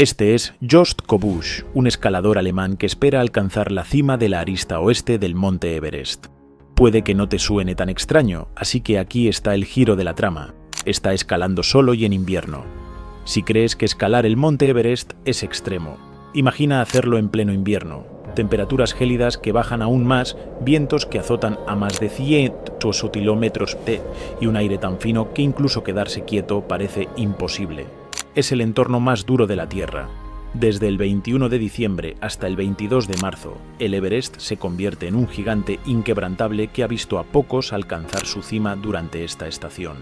Este es Jost Kobusch, un escalador alemán que espera alcanzar la cima de la arista oeste del monte Everest. Puede que no te suene tan extraño, así que aquí está el giro de la trama. Está escalando solo y en invierno. Si crees que escalar el monte Everest es extremo, imagina hacerlo en pleno invierno. Temperaturas gélidas que bajan aún más, vientos que azotan a más de 100 km/h y un aire tan fino que incluso quedarse quieto parece imposible. Es el entorno más duro de la Tierra. Desde el 21 de diciembre hasta el 22 de marzo, el Everest se convierte en un gigante inquebrantable que ha visto a pocos alcanzar su cima durante esta estación.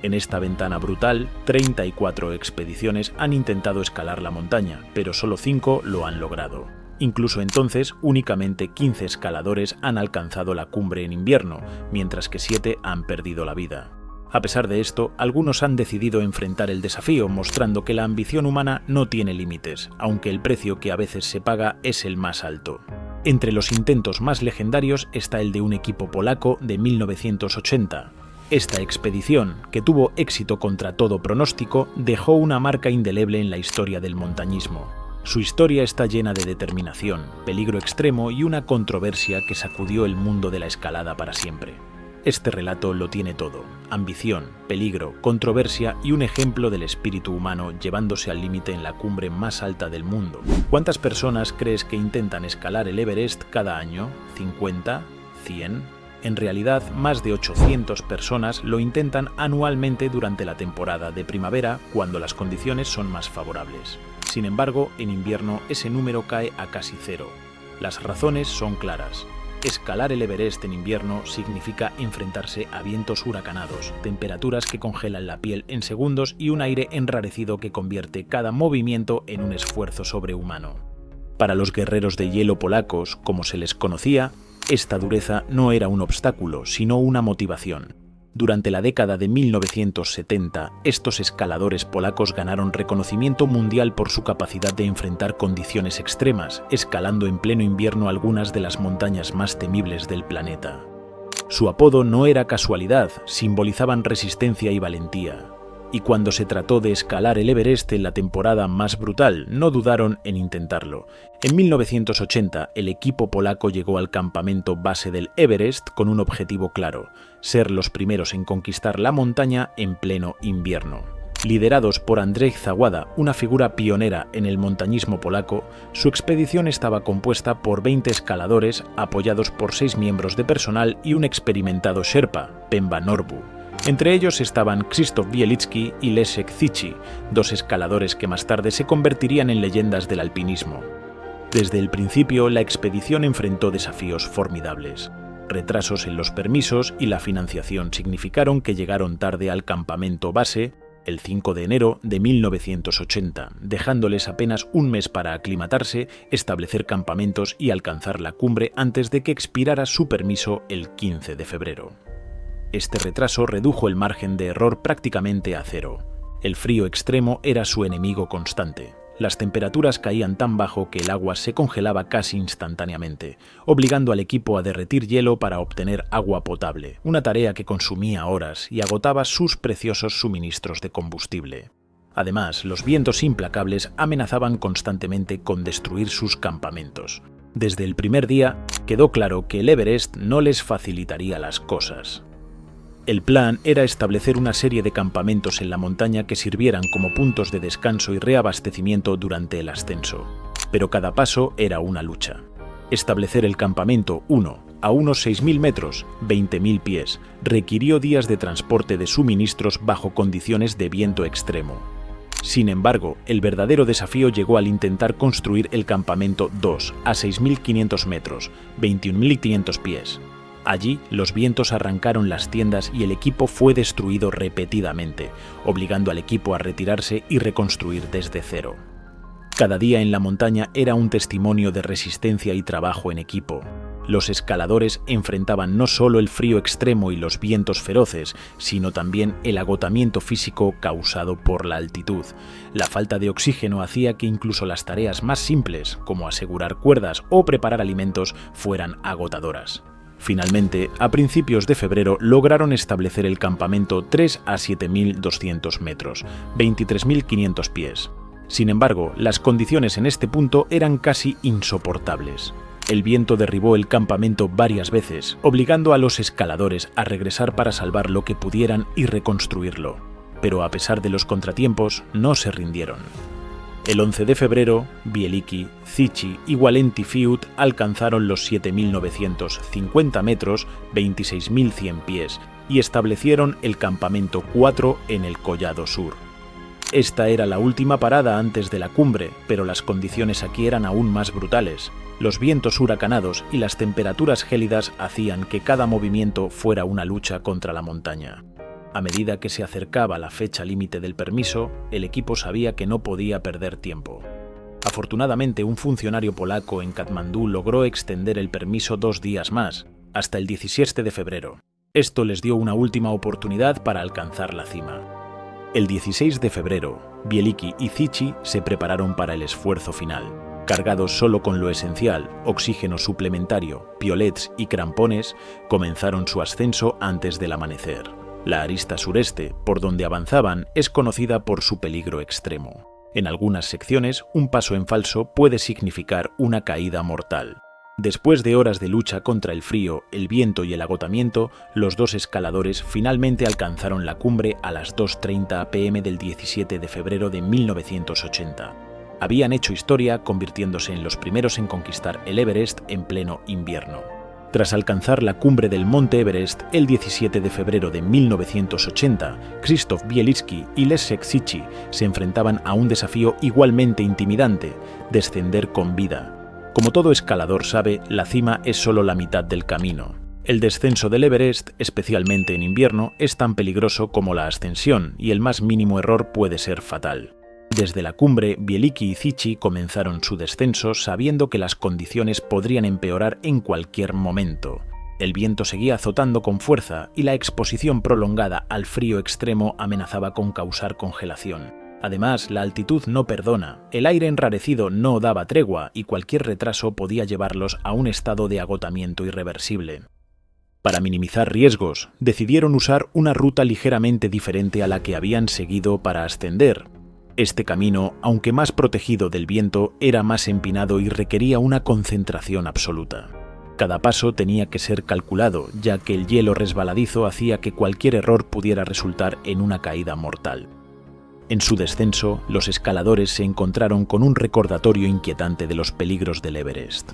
En esta ventana brutal, 34 expediciones han intentado escalar la montaña, pero solo 5 lo han logrado. Incluso entonces, únicamente 15 escaladores han alcanzado la cumbre en invierno, mientras que 7 han perdido la vida. A pesar de esto, algunos han decidido enfrentar el desafío, mostrando que la ambición humana no tiene límites, aunque el precio que a veces se paga es el más alto. Entre los intentos más legendarios está el de un equipo polaco de 1980. Esta expedición, que tuvo éxito contra todo pronóstico, dejó una marca indeleble en la historia del montañismo. Su historia está llena de determinación, peligro extremo y una controversia que sacudió el mundo de la escalada para siempre. Este relato lo tiene todo: ambición, peligro, controversia y un ejemplo del espíritu humano llevándose al límite en la cumbre más alta del mundo. ¿Cuántas personas crees que intentan escalar el Everest cada año? ¿50? ¿100? En realidad, más de 800 personas lo intentan anualmente durante la temporada de primavera, cuando las condiciones son más favorables. Sin embargo, en invierno ese número cae a casi cero. Las razones son claras. Escalar el Everest en invierno significa enfrentarse a vientos huracanados, temperaturas que congelan la piel en segundos y un aire enrarecido que convierte cada movimiento en un esfuerzo sobrehumano. Para los guerreros de hielo polacos, como se les conocía, esta dureza no era un obstáculo, sino una motivación. Durante la década de 1970, estos escaladores polacos ganaron reconocimiento mundial por su capacidad de enfrentar condiciones extremas, escalando en pleno invierno algunas de las montañas más temibles del planeta. Su apodo no era casualidad, simbolizaban resistencia y valentía. Y cuando se trató de escalar el Everest en la temporada más brutal, no dudaron en intentarlo. En 1980, el equipo polaco llegó al campamento base del Everest con un objetivo claro: ser los primeros en conquistar la montaña en pleno invierno. Liderados por Andrzej Zawada, una figura pionera en el montañismo polaco, su expedición estaba compuesta por 20 escaladores apoyados por 6 miembros de personal y un experimentado Sherpa, Pemba Norbu. Entre ellos estaban Krzysztof Bielicki y Leszek Zichy, 2 escaladores que más tarde se convertirían en leyendas del alpinismo. Desde el principio, la expedición enfrentó desafíos formidables. Retrasos en los permisos y la financiación significaron que llegaron tarde al campamento base el 5 de enero de 1980, dejándoles apenas un mes para aclimatarse, establecer campamentos y alcanzar la cumbre antes de que expirara su permiso el 15 de febrero. Este retraso redujo el margen de error prácticamente a cero. El frío extremo era su enemigo constante. Las temperaturas caían tan bajo que el agua se congelaba casi instantáneamente, obligando al equipo a derretir hielo para obtener agua potable, una tarea que consumía horas y agotaba sus preciosos suministros de combustible. Además, los vientos implacables amenazaban constantemente con destruir sus campamentos. Desde el primer día, quedó claro que el Everest no les facilitaría las cosas. El plan era establecer una serie de campamentos en la montaña que sirvieran como puntos de descanso y reabastecimiento durante el ascenso. Pero cada paso era una lucha. Establecer el campamento 1 a unos 6.000 metros, 20.000 pies, requirió días de transporte de suministros bajo condiciones de viento extremo. Sin embargo, el verdadero desafío llegó al intentar construir el campamento 2 a 6.500 metros, 21.500 pies. Allí, los vientos arrancaron las tiendas y el equipo fue destruido repetidamente, obligando al equipo a retirarse y reconstruir desde cero. Cada día en la montaña era un testimonio de resistencia y trabajo en equipo. Los escaladores enfrentaban no solo el frío extremo y los vientos feroces, sino también el agotamiento físico causado por la altitud. La falta de oxígeno hacía que incluso las tareas más simples, como asegurar cuerdas o preparar alimentos, fueran agotadoras. Finalmente, a principios de febrero lograron establecer el campamento 3 a 7.200 metros, 23.500 pies. Sin embargo, las condiciones en este punto eran casi insoportables. El viento derribó el campamento varias veces, obligando a los escaladores a regresar para salvar lo que pudieran y reconstruirlo. Pero a pesar de los contratiempos, no se rindieron. El 11 de febrero, Bieliki, Zichi y Walenti Fiut alcanzaron los 7.950 metros, 26.100 pies, y establecieron el campamento 4 en el Collado Sur. Esta era la última parada antes de la cumbre, pero las condiciones aquí eran aún más brutales. Los vientos huracanados y las temperaturas gélidas hacían que cada movimiento fuera una lucha contra la montaña. A medida que se acercaba la fecha límite del permiso, el equipo sabía que no podía perder tiempo. Afortunadamente, un funcionario polaco en Katmandú logró extender el permiso 2 días más, hasta el 17 de febrero. Esto les dio una última oportunidad para alcanzar la cima. El 16 de febrero, Bieliki y Zichi se prepararon para el esfuerzo final. Cargados solo con lo esencial, oxígeno suplementario, piolets y crampones, comenzaron su ascenso antes del amanecer. La arista sureste, por donde avanzaban, es conocida por su peligro extremo. En algunas secciones, un paso en falso puede significar una caída mortal. Después de horas de lucha contra el frío, el viento y el agotamiento, los dos escaladores finalmente alcanzaron la cumbre a las 2:30 p.m. del 17 de febrero de 1980. Habían hecho historia convirtiéndose en los primeros en conquistar el Everest en pleno invierno. Tras alcanzar la cumbre del Monte Everest el 17 de febrero de 1980, Krzysztof Bieliński y Leszek Zichi se enfrentaban a un desafío igualmente intimidante: descender con vida. Como todo escalador sabe, la cima es solo la mitad del camino. El descenso del Everest, especialmente en invierno, es tan peligroso como la ascensión y el más mínimo error puede ser fatal. Desde la cumbre, Bieliki y Zichi comenzaron su descenso sabiendo que las condiciones podrían empeorar en cualquier momento. El viento seguía azotando con fuerza y la exposición prolongada al frío extremo amenazaba con causar congelación. Además, la altitud no perdona, el aire enrarecido no daba tregua y cualquier retraso podía llevarlos a un estado de agotamiento irreversible. Para minimizar riesgos, decidieron usar una ruta ligeramente diferente a la que habían seguido para ascender. Este camino, aunque más protegido del viento, era más empinado y requería una concentración absoluta. Cada paso tenía que ser calculado, ya que el hielo resbaladizo hacía que cualquier error pudiera resultar en una caída mortal. En su descenso, los escaladores se encontraron con un recordatorio inquietante de los peligros del Everest.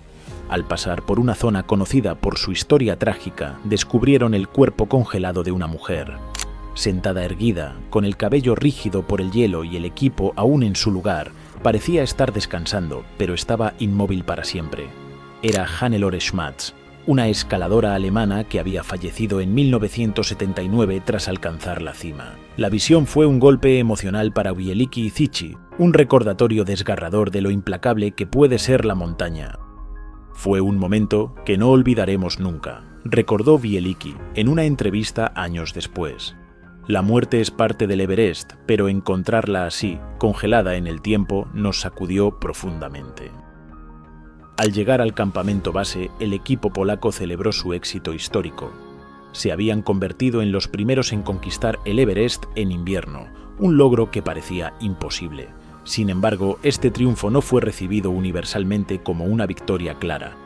Al pasar por una zona conocida por su historia trágica, descubrieron el cuerpo congelado de una mujer. Sentada erguida, con el cabello rígido por el hielo y el equipo aún en su lugar, parecía estar descansando, pero estaba inmóvil para siempre. Era Hannelore Schmatz, una escaladora alemana que había fallecido en 1979 tras alcanzar la cima. La visión fue un golpe emocional para Bieliki y Zichi, un recordatorio desgarrador de lo implacable que puede ser la montaña. Fue un momento que no olvidaremos nunca, recordó Bieliki en una entrevista años después. La muerte es parte del Everest, pero encontrarla así, congelada en el tiempo, nos sacudió profundamente. Al llegar al campamento base, el equipo polaco celebró su éxito histórico. Se habían convertido en los primeros en conquistar el Everest en invierno, un logro que parecía imposible. Sin embargo, este triunfo no fue recibido universalmente como una victoria clara.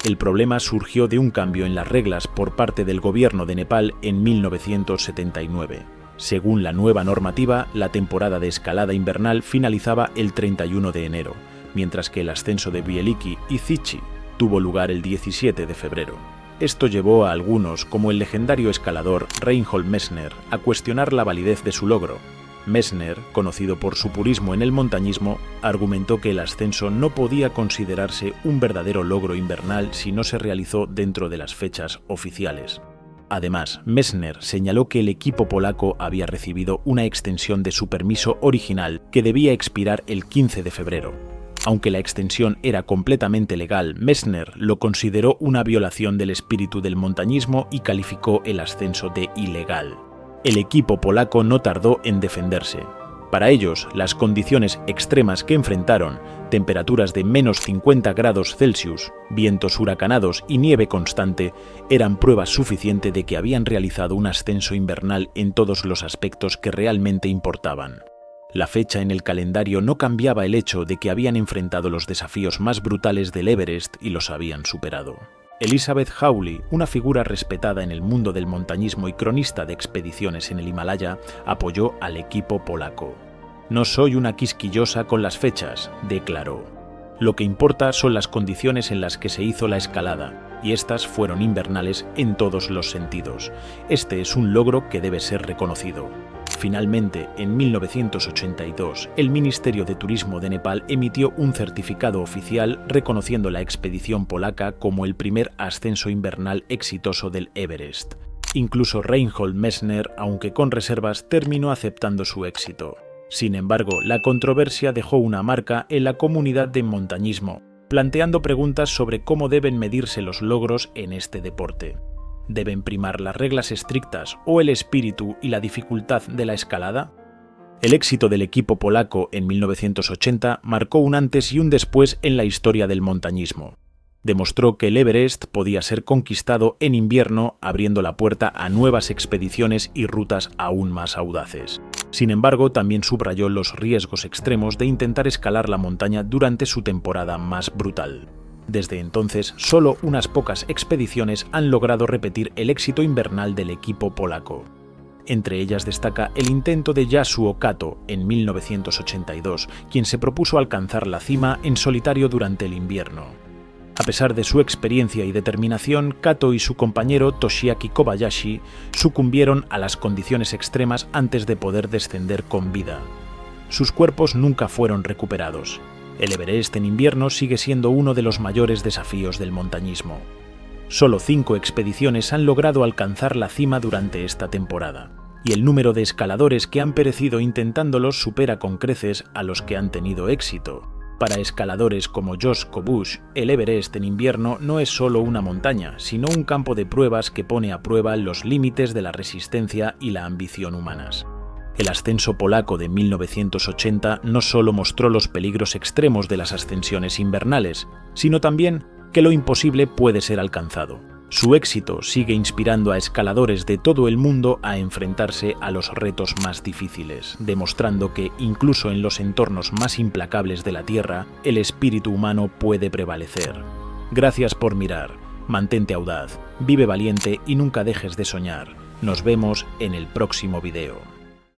El problema surgió de un cambio en las reglas por parte del gobierno de Nepal en 1979. Según la nueva normativa, la temporada de escalada invernal finalizaba el 31 de enero, mientras que el ascenso de Bieliki y Zichi tuvo lugar el 17 de febrero. Esto llevó a algunos, como el legendario escalador Reinhold Messner, a cuestionar la validez de su logro. Messner, conocido por su purismo en el montañismo, argumentó que el ascenso no podía considerarse un verdadero logro invernal si no se realizó dentro de las fechas oficiales. Además, Messner señaló que el equipo polaco había recibido una extensión de su permiso original que debía expirar el 15 de febrero. Aunque la extensión era completamente legal, Messner lo consideró una violación del espíritu del montañismo y calificó el ascenso de ilegal. El equipo polaco no tardó en defenderse. Para ellos, las condiciones extremas que enfrentaron, temperaturas de menos 50 grados Celsius, vientos huracanados y nieve constante, eran prueba suficiente de que habían realizado un ascenso invernal en todos los aspectos que realmente importaban. La fecha en el calendario no cambiaba el hecho de que habían enfrentado los desafíos más brutales del Everest y los habían superado. Elizabeth Hawley, una figura respetada en el mundo del montañismo y cronista de expediciones en el Himalaya, apoyó al equipo polaco. «No soy una quisquillosa con las fechas», declaró. «Lo que importa son las condiciones en las que se hizo la escalada, y estas fueron invernales en todos los sentidos. Este es un logro que debe ser reconocido». Finalmente, en 1982, el Ministerio de Turismo de Nepal emitió un certificado oficial reconociendo la expedición polaca como el primer ascenso invernal exitoso del Everest. Incluso Reinhold Messner, aunque con reservas, terminó aceptando su éxito. Sin embargo, la controversia dejó una marca en la comunidad de montañismo, planteando preguntas sobre cómo deben medirse los logros en este deporte. ¿Deben primar las reglas estrictas o el espíritu y la dificultad de la escalada? El éxito del equipo polaco en 1980 marcó un antes y un después en la historia del montañismo. Demostró que el Everest podía ser conquistado en invierno, abriendo la puerta a nuevas expediciones y rutas aún más audaces. Sin embargo, también subrayó los riesgos extremos de intentar escalar la montaña durante su temporada más brutal. Desde entonces, solo unas pocas expediciones han logrado repetir el éxito invernal del equipo polaco. Entre ellas destaca el intento de Yasuo Kato en 1982, quien se propuso alcanzar la cima en solitario durante el invierno. A pesar de su experiencia y determinación, Kato y su compañero Toshiaki Kobayashi sucumbieron a las condiciones extremas antes de poder descender con vida. Sus cuerpos nunca fueron recuperados. El Everest en invierno sigue siendo uno de los mayores desafíos del montañismo. Solo 5 expediciones han logrado alcanzar la cima durante esta temporada, y el número de escaladores que han perecido intentándolos supera con creces a los que han tenido éxito. Para escaladores como Josh Kobush, el Everest en invierno no es solo una montaña, sino un campo de pruebas que pone a prueba los límites de la resistencia y la ambición humanas. El ascenso polaco de 1980 no solo mostró los peligros extremos de las ascensiones invernales, sino también que lo imposible puede ser alcanzado. Su éxito sigue inspirando a escaladores de todo el mundo a enfrentarse a los retos más difíciles, demostrando que, incluso en los entornos más implacables de la Tierra, el espíritu humano puede prevalecer. Gracias por mirar, mantente audaz, vive valiente y nunca dejes de soñar. Nos vemos en el próximo video.